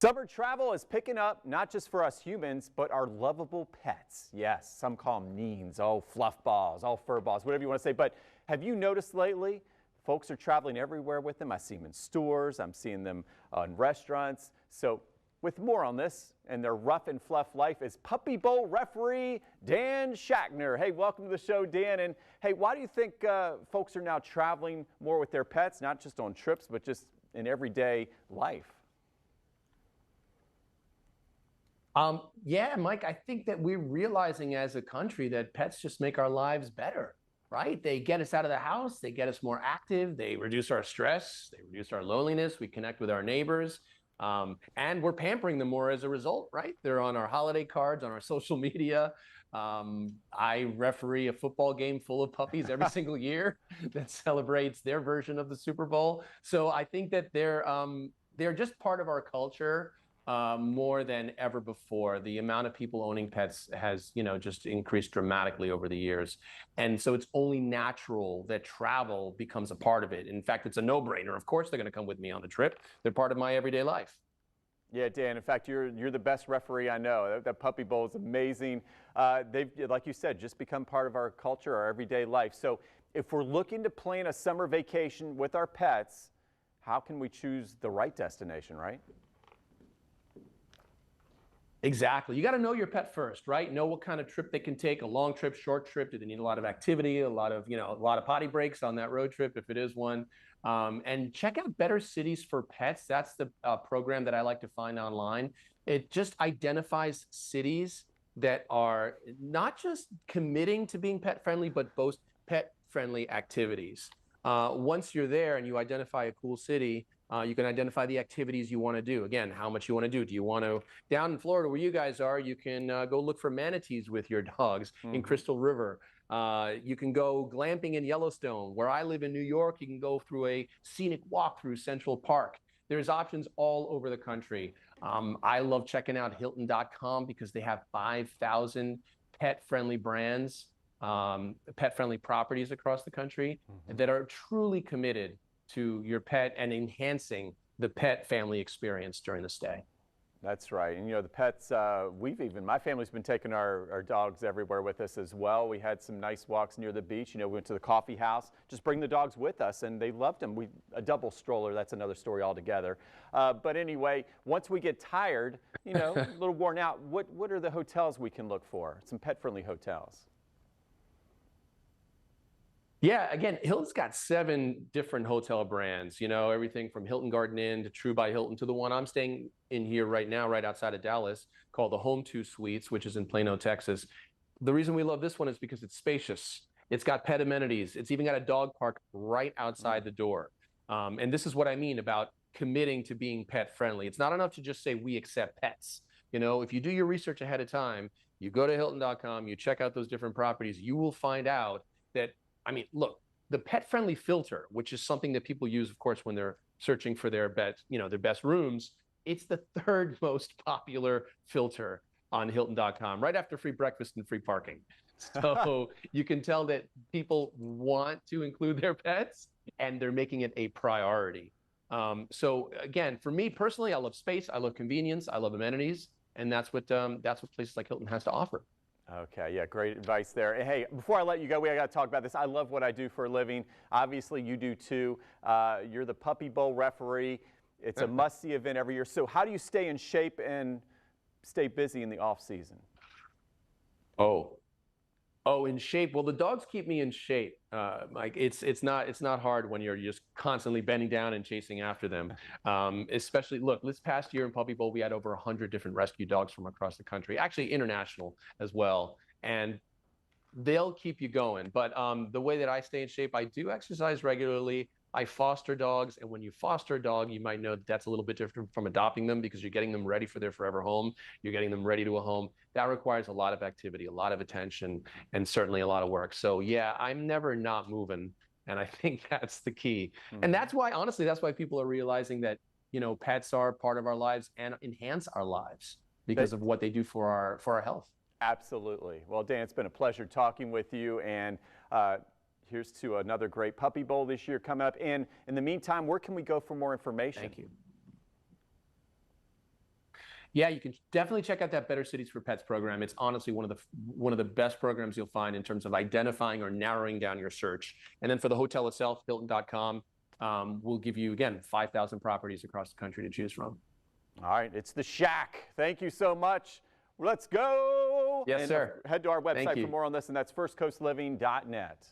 Summer travel is picking up, not just for us humans, but our lovable pets. Yes, some call them neens, fluff balls, fur balls, whatever you want to say. But have you noticed lately, folks are traveling everywhere with them? I see them in stores, I'm seeing them in restaurants. So with more on this and their rough and fluff life is Puppy Bowl referee Dan Schachner. Hey, welcome to the show, Dan. And hey, why do you think folks are now traveling more with their pets, not just on trips, but just in everyday life? Yeah, Mike, I think that we're realizing as a country that pets just make our lives better, right? They get us out of the house, they get us more active, they reduce our stress, they reduce our loneliness, we connect with our neighbors, and we're pampering them more as a result, right? They're on our holiday cards, on our social media. I referee a football game full of puppies every single year that celebrates their version of the Super Bowl. So I think that they're just part of our culture. More than ever before. The amount of people owning pets has, just increased dramatically over the years. And so it's only natural that travel becomes a part of it. In fact, it's a no-brainer. Of course, they're going to come with me on the trip. They're part of my everyday life. Yeah, Dan, in fact, you're the best referee I know. That Puppy Bowl is amazing. They've, like you said, just become part of our culture, our everyday life. So if we're looking to plan a summer vacation with our pets, how can we choose the right destination, right? Exactly. You got to know your pet first, right? Know what kind of trip they can take, a long trip, short trip. Do they need a lot of activity, a lot of potty breaks on that road trip if it is one? And check out Better Cities for Pets. That's the program that I like to find online. It just identifies cities that are not just committing to being pet friendly, but boast pet friendly activities. Once you're there and you identify a cool city, you can identify the activities you want to do. Again, how much you want to do. Do you want to, down in Florida where you guys are, you can go look for manatees with your dogs in Crystal River. You can go glamping in Yellowstone. Where I live in New York, you can go through a scenic walk through Central Park. There's options all over the country. I love checking out Hilton.com because they have 5,000 pet-friendly brands, pet-friendly properties across the country that are truly committed to your pet and enhancing the pet family experience during the stay. That's right. And the pets, my family's been taking our dogs everywhere with us as well. We had some nice walks near the beach. We went to the coffee house, just bring the dogs with us, and they loved them. A double stroller, that's another story altogether. But anyway, once we get tired, a little worn out, what are the hotels we can look for? Some pet-friendly hotels. Yeah, again, Hilton's got 7 different hotel brands, everything from Hilton Garden Inn to True by Hilton to the one I'm staying in here right now, right outside of Dallas, called the Home 2 Suites, which is in Plano, Texas. The reason we love this one is because it's spacious. It's got pet amenities. It's even got a dog park right outside the door. And this is what I mean about committing to being pet friendly. It's not enough to just say we accept pets. If you do your research ahead of time, you go to Hilton.com, you check out those different properties, you will find out that look, the pet-friendly filter, which is something that people use, of course, when they're searching for their best rooms, it's the 3rd most popular filter on Hilton.com, right after free breakfast and free parking. So you can tell that people want to include their pets, and they're making it a priority. So again, for me personally, I love space, I love convenience, I love amenities, and that's what places like Hilton has to offer. Okay, yeah, great advice there. And hey, before I let you go, we got to talk about this. I love what I do for a living. Obviously, you do too. You're the Puppy Bowl referee. It's a must-see event every year. So how do you stay in shape and stay busy in the off-season? In shape. Well, the dogs keep me in shape. Mike, it's not hard when you're just constantly bending down and chasing after them. Especially, look, this past year in Puppy Bowl, we had over 100 different rescue dogs from across the country, actually international as well. And they'll keep you going. But the way that I stay in shape, I do exercise regularly. I foster dogs, and when you foster a dog, you might know that that's a little bit different from adopting them because you're getting them ready for their forever home. You're getting them ready to a home. That requires a lot of activity, a lot of attention, and certainly a lot of work. So yeah, I'm never not moving, and I think that's the key. And that's why, honestly, that's why people are realizing that, pets are part of our lives and enhance our lives because of what they do for our health. Absolutely. Well, Dan, it's been a pleasure talking with you, and here's to another great Puppy Bowl this year coming up. And in the meantime, where can we go for more information? Thank you. Yeah, you can definitely check out that Better Cities for Pets program. It's honestly one of the best programs you'll find in terms of identifying or narrowing down your search. And then for the hotel itself, Hilton.com, we'll give you, again, 5,000 properties across the country to choose from. All right, it's the Shack. Thank you so much. Let's go. Yes, and sir. Head to our website Thank you. for more on this, and that's firstcoastliving.net.